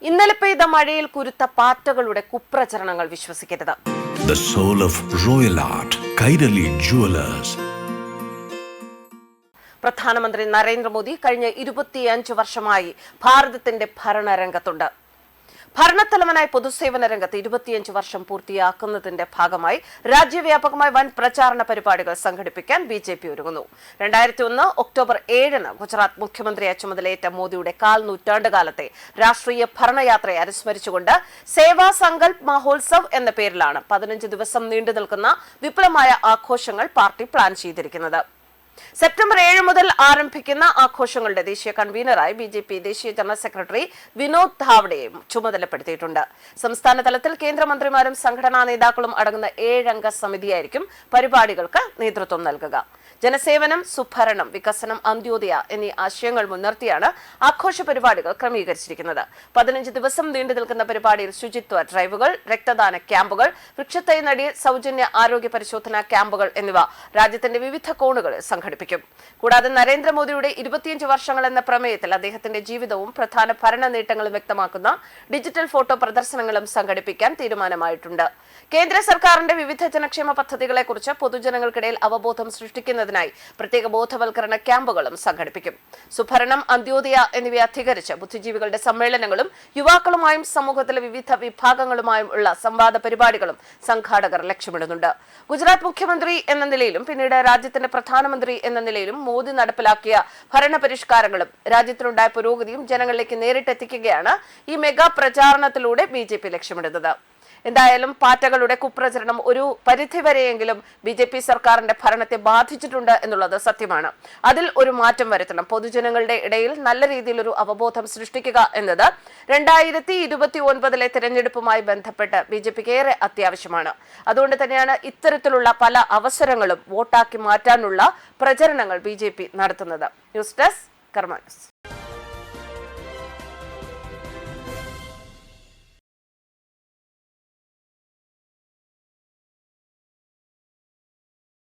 ഇന്നലെ പെയ്ത മഴയിൽ കുരുത്ത പാറ്റകളുടെ കുപ്രചരണങ്ങൾ വിശ്വസിക്കരുത്. The soul of royal art, Kairali Jewelers. പ്രധാനമന്ത്രി നരേന്ദ്രമോദി കഴിഞ്ഞ 25 വർഷമായി ഭാരതത്തിന്റെ ഭരണരംഗത്തുണ്ട്. ഭരണത്തലവനായി പൊതുസേവന രംഗത്ത് 25 വർഷം പൂർത്തിയാക്കുന്നതിന്റെ ഭാഗമായി രാജ്യവ്യാപകമായി വൻ പ്രചാരണ പരിപാടികൾ സംഘടിപ്പിക്കാൻ BJP ഒരുങ്ങുന്നു. 2001 ഒക്ടോബർ 7-ന് ഗുജറാത്ത് മുഖ്യമന്ത്രിയായി ചുമതലയേറ്റ മോദിയുടെ 1/4 നൂറ്റാണ്ടുകാലത്തെ രാഷ്ട്രീയ ഭരണയാത്രയെ അനുസ്മരിച്ചുകൊണ്ട് സേവാ സങ്കൽപ് മഹോത്സവ് എന്ന പേരിലാണ് 15 ദിവസം നീണ്ടു നിൽക്കുന്ന വിപുലമായ ആഘോഷങ്ങൾ പാർട്ടി പ്ലാൻ ചെയ്തിരിക്കുന്നത്. സെപ്റ്റംബർ 7 മുതൽ ആരംഭിക്കുന്ന ആഘോഷങ്ങളുടെ ദേശീയ കൺവീനറായി BJP ദേശീയ ജനറൽ സെക്രട്ടറി വിനോദ് ധാവ്ഡെയും ചുമതലപ്പെടുത്തിയിട്ടുണ്ട്. സംസ്ഥാന തലത്തിൽ കേന്ദ്രമന്ത്രിമാരും സംഘടനാ നേതാക്കളും അടങ്ങുന്ന 7-അംഗ സമിതിയായിരിക്കും പരിപാടികൾക്ക് നേതൃത്വം നൽകുക. ജനസേവനം, സുഭരണം, വികസനം, അന്ത്യോദയ എന്നീ ആശയങ്ങൾ മുൻനിർത്തിയാണ് ആഘോഷ പരിപാടികൾ ക്രമീകരിച്ചിരിക്കുന്നത്. 15 ദിവസം നീണ്ടു നിൽക്കുന്ന പരിപാടിയിൽ ശുചിത്വ ഡ്രൈവുകൾ, രക്തദാന ക്യാമ്പുകൾ, വൃക്ഷത്തൈ നടി, സൗജന്യ ആരോഗ്യ പരിശോധനാ ക്യാമ്പുകൾ എന്നിവ രാജ്യത്തിന്റെ വിവിധ കോണുകളിൽ സംഘടിപ്പിക്കും. കൂടാതെ നരേന്ദ്രമോദിയുടെ 25 വർഷങ്ങൾ എന്ന പ്രമേയത്തിൽ അദ്ദേഹത്തിന്റെ ജീവിതവും പ്രധാന ഭരണ നേട്ടങ്ങളും വ്യക്തമാക്കുന്ന ഡിജിറ്റൽ ഫോട്ടോ പ്രദർശനങ്ങളും സംഘടിപ്പിക്കാൻ തീരുമാനമായിട്ടുണ്ട്. കേന്ദ്ര സർക്കാരിന്റെ വിവിധ ജനക്ഷേമ പദ്ധതികളെക്കുറിച്ച് പൊതുജനങ്ങൾക്കിടയിൽ അവബോധം സൃഷ്ടിക്കുന്നതിനായി പ്രത്യേക ബോധവൽക്കരണ ക്യാമ്പുകളും സംഘടിപ്പിക്കും. സുഭരണം, അന്ത്യോദയ എന്നിവയെ അധികരിച്ച് ബുദ്ധിജീവികളുടെ സമ്മേളനങ്ങളും യുവാക്കളുമായും സമൂഹത്തിലെ വിവിധ വിഭാഗങ്ങളുമായും ഉള്ള സംവാദ പരിപാടികളും സംഘാടകർ ലക്ഷ്യമിടുന്നുണ്ട്. ഗുജറാത്ത് മുഖ്യമന്ത്രി എന്ന നിലയിലും പിന്നീട് രാജ്യത്തിന്റെ പ്രധാനമന്ത്രി എന്ന നിലയിലും മോദി നടപ്പിലാക്കിയ ഭരണപരിഷ്കാരങ്ങളും രാജ്യത്തിനുണ്ടായ പുരോഗതിയും ജനങ്ങളിലേക്ക് നേരിട്ടെത്തിക്കുകയാണ് ഈ മെഗാ പ്രചാരണത്തിലൂടെ BJP ലക്ഷ്യമിടുന്നത്. എന്തായാലും പാറ്റകളുടെ കുപ്രചരണം ഒരു പരിധിവരെയെങ്കിലും BJP സർക്കാരിന്റെ ഭരണത്തെ ബാധിച്ചിട്ടുണ്ട് എന്നുള്ളത് സത്യമാണ്. അതിൽ ഒരു മാറ്റം വരുത്തണം. പൊതുജനങ്ങളുടെ ഇടയിൽ നല്ല രീതിയിലൊരു അവബോധം സൃഷ്ടിക്കുക എന്നത് 2029 തെരഞ്ഞെടുപ്പുമായി ബന്ധപ്പെട്ട് BJPക്ക് ഏറെ അത്യാവശ്യമാണ്. അതുകൊണ്ട് തന്നെയാണ് ഇത്തരത്തിലുള്ള പല അവസരങ്ങളും വോട്ടാക്കി മാറ്റാനുള്ള പ്രചരണങ്ങൾ BJP നടത്തുന്നത്. ന്യൂസ് ഡെസ്ക് കർമ്മ ന്യൂസ്.